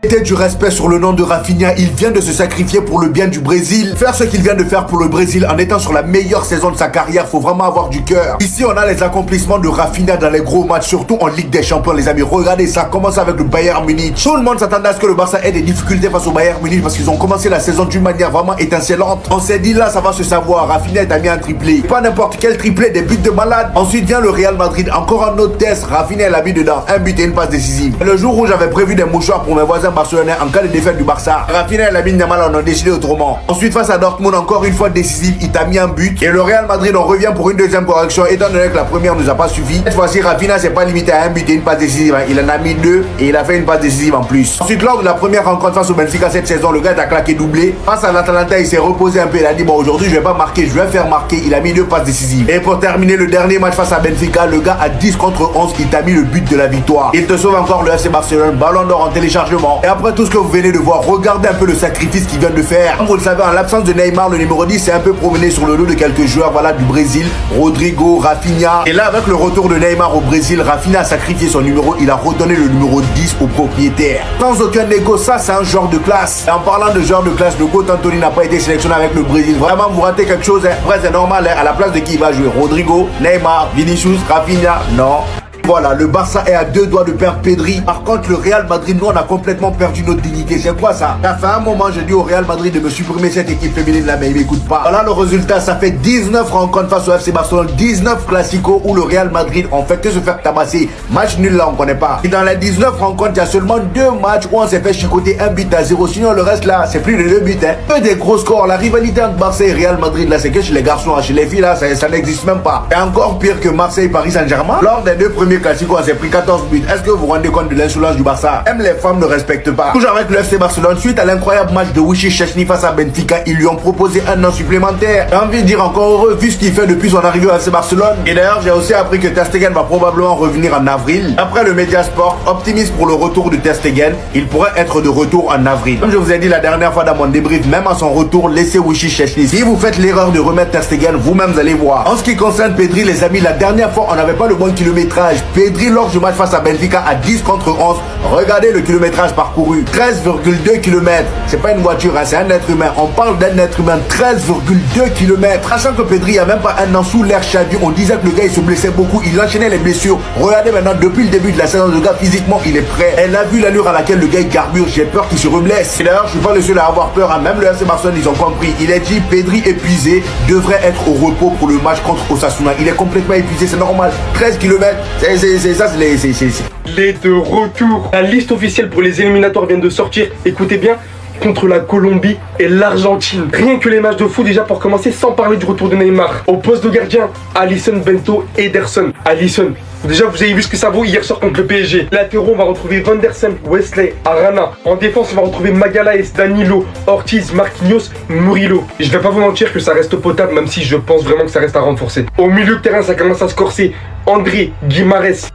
Mettez du respect sur le nom de Rafinha, il vient de se sacrifier pour le bien du Brésil. Faire ce qu'il vient de faire pour le Brésil en étant sur la meilleure saison de sa carrière, faut vraiment avoir du cœur. Ici on a les accomplissements de Rafinha dans les gros matchs, surtout en Ligue des Champions les amis. Regardez, ça commence avec le Bayern Munich. Tout le monde s'attendait à ce que le Barça ait des difficultés face au Bayern Munich parce qu'ils ont commencé la saison d'une manière vraiment étincelante. On s'est dit là ça va se savoir, Rafinha est mis un triplé. Pas n'importe quel triplé, des buts de malade. Ensuite vient le Real Madrid, encore un autre test, Rafinha l'a mis dedans, un but et une passe décisive. Le jour où j'avais prévu des mouchoirs pour mes voisins barcelonais en cas de défaite du Barça, Rafinha et Lamine Yamal en ont décidé autrement. Ensuite face à Dortmund, encore une fois décisive, il t'a mis un but. Et le Real Madrid on revient pour une deuxième correction étant donné que la première nous a pas suffi. Cette fois-ci Rafinha s'est pas limité à un but et une passe décisive, il en a mis deux et il a fait une passe décisive en plus. Ensuite lors de la première rencontre face au Benfica cette saison, le gars a claqué doublé. Face à l'Atalanta il s'est reposé un peu, il a dit bon aujourd'hui je vais pas marquer, je vais faire marquer. Il a mis deux passes décisives. Et pour terminer le dernier match face à Benfica, le gars a 10 contre 11, il t'a mis le but de la victoire. Il te sauve encore le FC Barcelone, ballon d'or en téléchargement. Et après tout ce que vous venez de voir, regardez un peu le sacrifice qu'il vient de faire. Comme vous le savez, en l'absence de Neymar, le numéro 10 s'est un peu promené sur le dos de quelques joueurs du Brésil, Rodrigo, Rafinha. Et là, avec le retour de Neymar au Brésil, Rafinha a sacrifié son numéro, il a redonné le numéro 10 au propriétaire. Sans aucun négo, ça c'est un genre de classe. Et en parlant de genre de classe, le GOAT Anthony n'a pas été sélectionné avec le Brésil. Vraiment, vous ratez quelque chose, hein. Après, c'est normal, hein. À la place de qui il va jouer? Rodrigo, Neymar, Vinicius, Rafinha? Non. Voilà, le Barça est à 2 doigts de perdre Pedri. Par contre, le Real Madrid, nous, on a complètement perdu notre dignité. C'est quoi ça? Ça fait un moment, je dis au Real Madrid de me supprimer cette équipe féminine là, mais il m'écoute pas. Voilà le résultat, ça fait 19 rencontres face au FC Barcelone, 19 classicos où le Real Madrid, on fait que se faire tabasser. Match nul là, on connaît pas. Et dans les 19 rencontres, il y a seulement 2 matchs où on s'est fait chicoter 1 but à 0. Sinon, le reste là, c'est plus de 2 buts. Hein. Peu des gros scores. La rivalité entre Marseille et Real Madrid là, c'est que chez les garçons, chez les filles là, ça n'existe même pas. Et encore pire que Marseille, Paris Saint-Germain. Lors des 2 premiers classicos, on s'est pris 14 buts. Est-ce que vous vous rendez compte de l'insolence du Barça? Même les femmes ne respectent pas. Toujours avec le FC Barcelone, suite à l'incroyable match de Wishy Szczesny face à Benfica, ils lui ont proposé un an supplémentaire. J'ai envie de dire encore heureux vu ce qu'il fait depuis son arrivée au FC Barcelone. Et d'ailleurs, j'ai aussi appris que Ter Stegen va probablement revenir en avril. Après le Mediasport, optimiste pour le retour de Ter Stegen, il pourrait être de retour en avril. Comme je vous ai dit la dernière fois dans mon débrief, même à son retour, laissez Wishy Szczesny. Si vous faites l'erreur de remettre Ter Stegen, vous-même allez voir. En ce qui concerne Pedri, les amis, la dernière fois, on n'avait pas le bon kilométrage. Pedri, lors du match face à Benfica, à 10 contre 11, regardez le kilométrage parcouru. 13,2 km. C'est pas une voiture, hein, c'est un être humain. On parle d'un être humain. 13,2 km. Sachant que Pedri, il n'y a même pas un an sous l'air Xavi, on disait que le gars, il se blessait beaucoup. Il enchaînait les blessures. Regardez maintenant, depuis le début de la saison, le gars, physiquement, il est prêt. Elle a vu l'allure à laquelle le gars, il carbure. J'ai peur qu'il se reblesse. Et d'ailleurs, je suis pas le seul à avoir peur. Hein. Même le FC Barcelone, ils ont compris. Il est dit, Pedri épuisé, devrait être au repos pour le match contre Osasuna. Il est complètement épuisé, c'est normal. 13 km, Il est de retour. La liste officielle pour les éliminatoires vient de sortir. Écoutez bien, contre la Colombie et l'Argentine. Rien que les matchs de foot déjà pour commencer, sans parler du retour de Neymar. Au poste de gardien, Alisson, Bento, Ederson. Alisson, déjà vous avez vu ce que ça vaut hier soir contre le PSG. Latéraux, on va retrouver Van der Sar, Wesley, Arana. En défense, on va retrouver Magalhaes, Danilo, Ortiz, Marquinhos, Murillo. Et je vais pas vous mentir que ça reste potable, même si je pense vraiment que ça reste à renforcer. Au milieu de terrain, ça commence à se corser. André, Guimarães,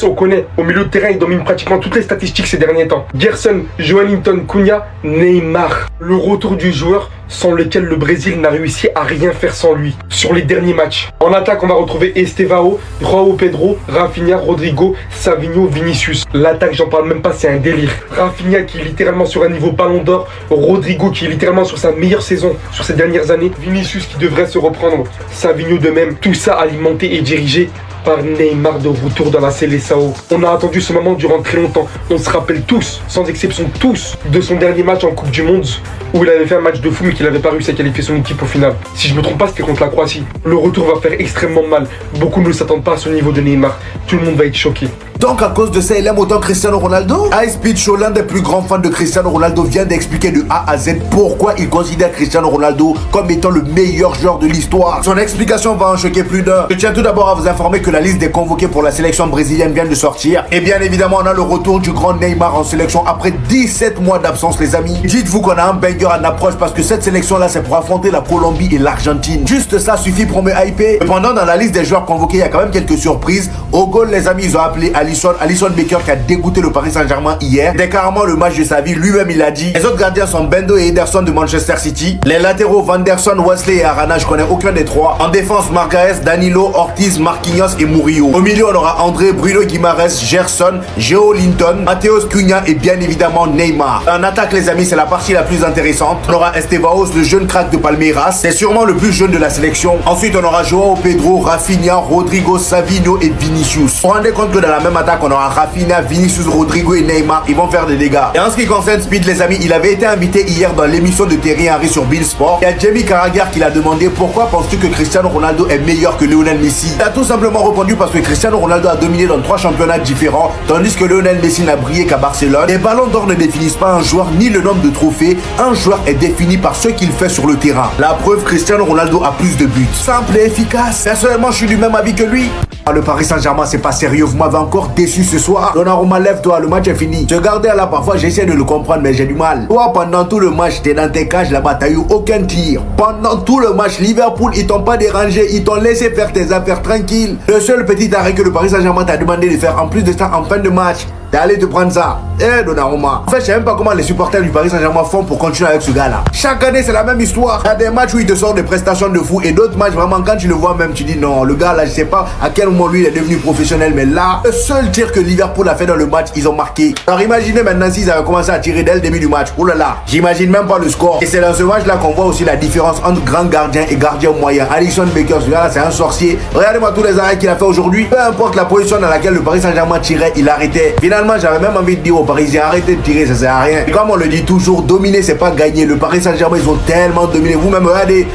on connaît. Au milieu de terrain, il domine pratiquement toutes les statistiques ces derniers temps. Gerson, Joelinton, Cunha, Neymar. Le retour du joueur sans lequel le Brésil n'a réussi à rien faire sans lui. Sur les derniers matchs. En attaque, on va retrouver Estevao, João Pedro, Rafinha, Rodrigo, Savinho, Vinicius. L'attaque, j'en parle même pas, c'est un délire. Rafinha qui est littéralement sur un niveau ballon d'or. Rodrigo qui est littéralement sur sa meilleure saison sur ces dernières années. Vinicius qui devrait se reprendre. Savinho de même. Tout ça alimenté et dirigé par Neymar de retour dans la Seleção. On a attendu ce moment durant très longtemps. On se rappelle tous, sans exception tous, de son dernier match en Coupe du Monde où il avait fait un match de fou mais qu'il n'avait pas réussi à qualifier son équipe au final. Si je me trompe pas, c'était contre la Croatie. Le retour va faire extrêmement mal. Beaucoup ne s'attendent pas à ce niveau de Neymar. Tout le monde va être choqué. Donc à cause de ça, il aime autant Cristiano Ronaldo? Ice Speed Show, l'un des plus grands fans de Cristiano Ronaldo, vient d'expliquer de A à Z pourquoi il considère Cristiano Ronaldo comme étant le meilleur joueur de l'histoire. Son explication va en choquer plus d'un. Je tiens tout d'abord à vous informer que la liste des convoqués pour la sélection brésilienne vient de sortir. Et bien évidemment, on a le retour du grand Neymar en sélection après 17 mois d'absence, les amis. Dites-vous qu'on a un banger en approche parce que cette sélection-là, c'est pour affronter la Colombie et l'Argentine. Juste ça suffit pour me hyper. Cependant, dans la liste des joueurs convoqués, il y a quand même quelques surprises. Au goal, les amis, ils ont appelé Ali Alisson Becker qui a dégoûté le Paris Saint-Germain hier. C'était carrément le match de sa vie, lui-même il a dit. Les autres gardiens sont Bendo et Ederson de Manchester City. Les latéraux Vanderson, Wesley et Arana, je connais aucun des trois. En défense, Margaez, Danilo, Ortiz, Marquinhos et Murillo. Au milieu, on aura André, Bruno Guimaraes, Gerson, Geo Linton, Matheus Cunha et bien évidemment Neymar. En attaque les amis, c'est la partie la plus intéressante. On aura Estevaos, le jeune crack de Palmeiras. C'est sûrement le plus jeune de la sélection. Ensuite, on aura Joao Pedro, Rafinha, Rodrigo, Savinho et Vinicius. Vous vous rendez compte que dans la même attaque, on aura Rafinha, Vinicius, Rodrigo et Neymar. Ils vont faire des dégâts. Et en ce qui concerne Speed les amis, il avait été invité hier dans l'émission de Thierry Henry sur Bein Sport. Il y a Jamie Carragher qui l'a demandé pourquoi penses-tu que Cristiano Ronaldo est meilleur que Lionel Messi. Il a tout simplement répondu parce que Cristiano Ronaldo a dominé dans 3 championnats différents, tandis que Lionel Messi n'a brillé qu'à Barcelone. Les ballons d'or ne définissent pas un joueur ni le nombre de trophées. Un joueur est défini par ce qu'il fait sur le terrain. La preuve, Cristiano Ronaldo a plus de buts. Simple et efficace. Personnellement, je suis du même avis que lui. Le Paris Saint-Germain, c'est pas sérieux. Vous m'avez encore déçu ce soir. Donnarumma, lève-toi, le match est fini. Je gardais là, parfois j'essaie de le comprendre, mais j'ai du mal. Toi, pendant tout le match, t'es dans tes cages là-bas, t'as eu aucun tir. Pendant tout le match, Liverpool, ils t'ont pas dérangé, ils t'ont laissé faire tes affaires tranquilles. Le seul petit arrêt que le Paris Saint-Germain t'a demandé de faire en plus de ça en fin de match, t'es allé te prendre ça. Donnarumma. En fait, je sais même pas comment les supporters du Paris Saint-Germain font pour continuer avec ce gars-là. Chaque année, c'est la même histoire. Il y a des matchs où il te sort des prestations de fou et d'autres matchs, vraiment, quand tu le vois même, tu dis non, le gars là, je sais pas à quel moment lui il est devenu professionnel, mais là, le seul tir que Liverpool a fait dans le match, ils ont marqué. Alors imaginez maintenant s'ils avaient commencé à tirer dès le début du match. Oh là là, j'imagine même pas le score. Et c'est dans ce match-là qu'on voit aussi la différence entre grand gardien et gardien moyen. Alisson Becker, ce gars-là, c'est un sorcier. Regardez-moi tous les arrêts qu'il a fait aujourd'hui. Peu importe la position dans laquelle le Paris Saint-Germain tirait, il arrêtait. Finalement, j'avais même envie de dire aux Parisiens, arrêtez de tirer, ça sert à rien. Et comme on le dit toujours, dominer, c'est pas gagner. Le Paris Saint-Germain, ils ont tellement dominé. Vous-même, regardez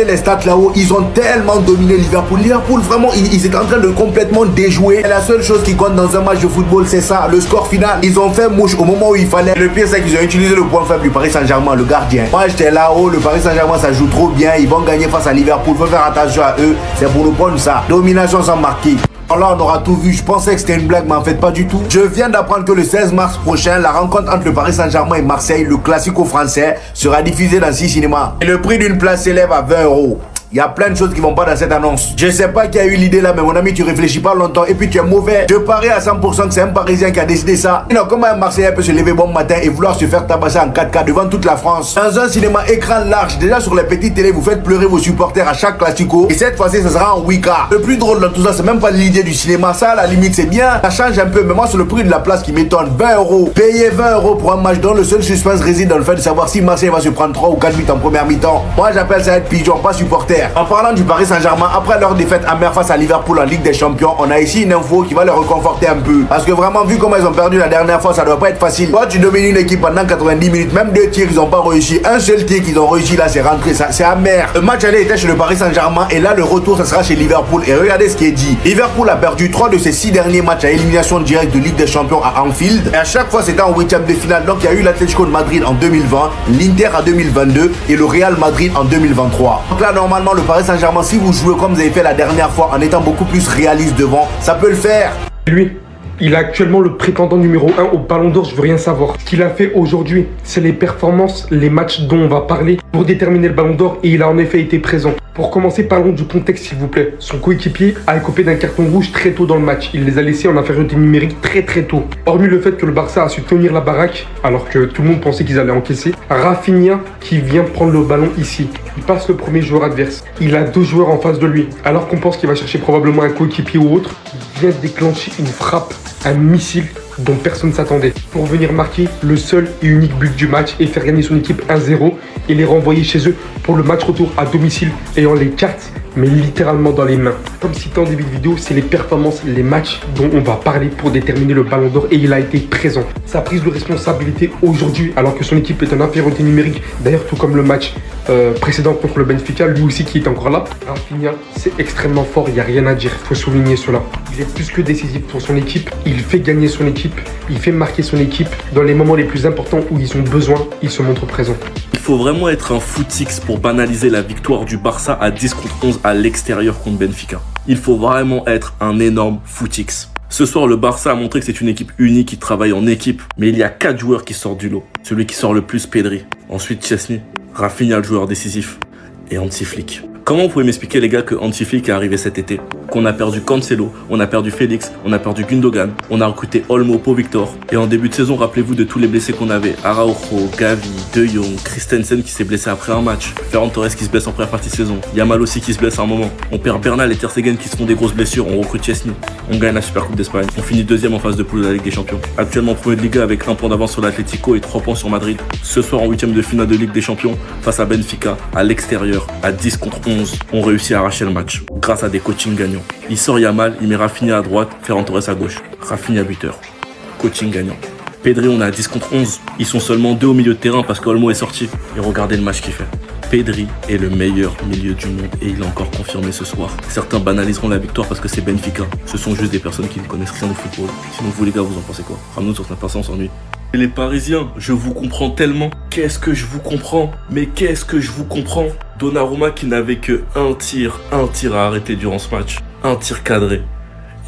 les stats là-haut. Ils ont tellement dominé Liverpool. Liverpool, vraiment, ils étaient en train de complètement déjouer. Et la seule chose qui compte dans un match de football, c'est ça, le score final. Ils ont fait mouche au moment où il fallait. Le pire, c'est qu'ils ont utilisé le point faible du Paris Saint-Germain, le gardien. Moi, j'étais là-haut. Le Paris Saint-Germain, ça joue trop bien. Ils vont gagner face à Liverpool. Faut faire attention à eux. C'est pour nous prendre ça. Domination sans marquer. Alors là, on aura tout vu. Je pensais que c'était une blague, mais en fait, pas du tout. Je viens d'apprendre que le 16 mars prochain, la rencontre entre le Paris Saint-Germain et Marseille, le classico français, sera diffusée dans 6 cinémas. Et le prix d'une place s'élève à 20 €. Il y a plein de choses qui vont pas dans cette annonce. Je sais pas qui a eu l'idée là, mais mon ami, tu réfléchis pas longtemps et puis tu es mauvais. Je parie à 100% que c'est un Parisien qui a décidé ça. Non, comment un Marseillais peut se lever bon matin et vouloir se faire tabasser en 4K devant toute la France? Dans un cinéma écran large, déjà sur les petites télés, vous faites pleurer vos supporters à chaque classico. Et cette fois-ci, ça sera en 8K. Le plus drôle dans tout ça, c'est même pas l'idée du cinéma. Ça, à la limite, c'est bien. Ça change un peu, mais moi, c'est le prix de la place qui m'étonne. 20 €. Payer 20 € pour un match dont le seul suspense réside dans le fait de savoir si Marseille va se prendre 3 ou 4 buts en première mi-temps. Moi, j'appelle ça être pigeon, pas supporter. En parlant du Paris Saint-Germain, après leur défaite amère face à Liverpool en Ligue des Champions, on a ici une info qui va les réconforter un peu. Parce que vraiment, vu comment ils ont perdu la dernière fois, ça doit pas être facile. Toi, tu domines une équipe pendant 90 minutes, même 2 tirs, ils ont pas réussi. Un seul tir qu'ils ont réussi, là, c'est rentré. Ça, c'est amer. Le match aller était chez le Paris Saint-Germain et là, le retour, ça sera chez Liverpool. Et regardez ce qui est dit. Liverpool a perdu 3 de ses 6 derniers matchs à élimination directe de Ligue des Champions à Anfield. Et à chaque fois, c'était en 8e de finale. Donc, il y a eu l'Atlético de Madrid en 2020, l'Inter en 2022 et le Real Madrid en 2023. Donc là, normalement, le Paris Saint-Germain, si vous jouez comme vous avez fait la dernière fois en étant beaucoup plus réaliste devant, ça peut le faire. Lui, il est actuellement le prétendant numéro 1 au Ballon d'Or, je veux rien savoir. Ce qu'il a fait aujourd'hui, c'est les performances, les matchs dont on va parler pour déterminer le Ballon d'Or et il a en effet été présent. Pour commencer, parlons du contexte s'il vous plaît. Son coéquipier a écopé d'un carton rouge très tôt dans le match. Il les a laissés en infériorité numérique très tôt. Hormis le fait que le Barça a su tenir la baraque, alors que tout le monde pensait qu'ils allaient encaisser, Rafinha qui vient prendre le ballon ici. Il passe le premier joueur adverse. Il a 2 joueurs en face de lui. Alors qu'on pense qu'il va chercher probablement un coéquipier ou autre, il vient déclencher une frappe, un missile dont personne ne s'attendait. Pour venir marquer le seul et unique but du match et faire gagner son équipe 1-0 et les renvoyer chez eux pour le match retour à domicile ayant les cartes mais littéralement dans les mains. Comme cité en début de vidéo, c'est les performances, les matchs dont on va parler pour déterminer le Ballon d'Or et il a été présent. Sa prise de responsabilité aujourd'hui alors que son équipe est en infériorité numérique, d'ailleurs tout comme le match précédent contre le Benfica, lui aussi qui est encore là. Rafinha, c'est extrêmement fort, il n'y a rien à dire, il faut souligner cela. Il est plus que décisif pour son équipe, il fait gagner son équipe, il fait marquer son équipe. Dans les moments les plus importants où ils ont besoin, il se montre présent. Il faut vraiment être un footix pour banaliser la victoire du Barça à 10 contre 11 à l'extérieur contre Benfica. Il faut vraiment être un énorme footix. Ce soir, le Barça a montré que c'est une équipe unique qui travaille en équipe. Mais il y a 4 joueurs qui sortent du lot. Celui qui sort le plus, Pedri. Ensuite, Chesney. Rafinha, le joueur décisif. Et Hansi Flick. Comment vous pouvez m'expliquer, les gars, que Hansi Flick est arrivé cet été, qu'on a perdu Cancelo, on a perdu Félix, on a perdu Gundogan, on a recruté Olmo pour Victor, et en début de saison, rappelez-vous de tous les blessés qu'on avait, Araujo, Gavi, De Jong, Christensen qui s'est blessé après un match, Ferran Torres qui se blesse en première partie de saison, Yamal aussi qui se blesse à un moment, on perd Bernal et Ter Stegen qui se font des grosses blessures, on recrute Chesney, on gagne la Super Coupe d'Espagne, on finit deuxième en phase de poule de la Ligue des Champions, actuellement premier de Liga avec 1 point d'avance sur l'Atlético et 3 points sur Madrid, ce soir en 8ème de finale de Ligue des Champions, face à Benfica, à l'extérieur, à 10 contre 11, on réussit à arracher le match, grâce à des coachings gagnants. Il sort Yamal, il met Rafinha à droite, Ferran Torres à gauche, Rafinha buteur, coaching gagnant. Pedri, on est à 10 contre 11, ils sont seulement 2 au milieu de terrain parce qu'Olmo est sorti, et regardez le match qu'il fait. Pedri est le meilleur milieu du monde et il a encore confirmé ce soir. Certains banaliseront la victoire parce que c'est Benfica. Ce sont juste des personnes qui ne connaissent rien au football. Sinon vous les gars, vous en pensez quoi? Ramenez-nous sur Snapchat, on s'ennuie. Et les Parisiens, je vous comprends tellement. Qu'est-ce que je vous comprends? Mais qu'est-ce que je vous comprends? Donnarumma qui n'avait que un tir à arrêter durant ce match. Un tir cadré.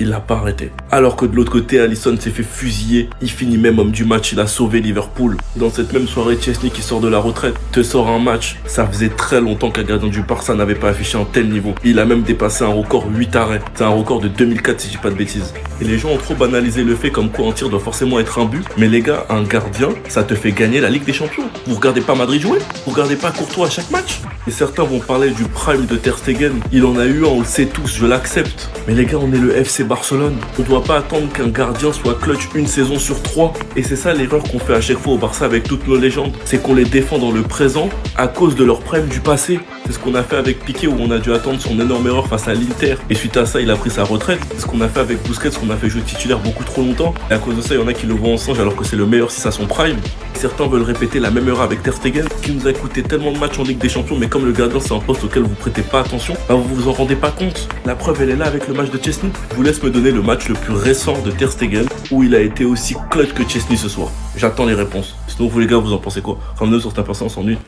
Il l'a pas arrêté. Alors que de l'autre côté, Alisson s'est fait fusiller. Il finit même homme du match, il a sauvé Liverpool. Dans cette même soirée, Chesney qui sort de la retraite te sort un match. Ça faisait très longtemps qu'un gardien du Barça n'avait pas affiché un tel niveau. Il a même dépassé un record 8 arrêts. C'est un record de 2004 si je dis pas de bêtises. Et les gens ont trop banalisé le fait comme quoi un tir doit forcément être un but. Mais les gars, un gardien, ça te fait gagner la Ligue des Champions. Vous regardez pas Madrid jouer? Vous regardez pas Courtois à chaque match? Et certains vont parler du prime de Ter Stegen. Il en a eu un, on le sait tous, je l'accepte. Mais les gars, on est le FC Barcelone. On doit pas attendre qu'un gardien soit clutch une saison sur 3. Et c'est ça l'erreur qu'on fait à chaque fois au Barça avec toutes nos légendes. C'est qu'on les défend dans le présent à cause de leur prime du passé. C'est ce qu'on a fait avec Piqué où on a dû attendre son énorme erreur face à l'Inter. Et suite à ça, il a pris sa retraite. C'est ce qu'on a fait avec Busquets, qu'on a fait jouer titulaire beaucoup trop longtemps. Et à cause de ça, il y en a qui le voient en singe alors que c'est le meilleur si ça son prime. Certains veulent répéter la même erreur avec Ter Stegen qui nous a coûté tellement de matchs en Ligue des Champions, mais comme le gardien c'est un poste auquel vous prêtez pas attention, bah vous vous en rendez pas compte. La preuve elle est là avec le match de Chesney. Je vous laisse me donner le match le plus récent de Ter Stegen où il a été aussi clutch que Chesney ce soir. J'attends les réponses. Sinon vous les gars, vous en pensez quoi? Ramenez-nous sur ta personne, on s'ennuie.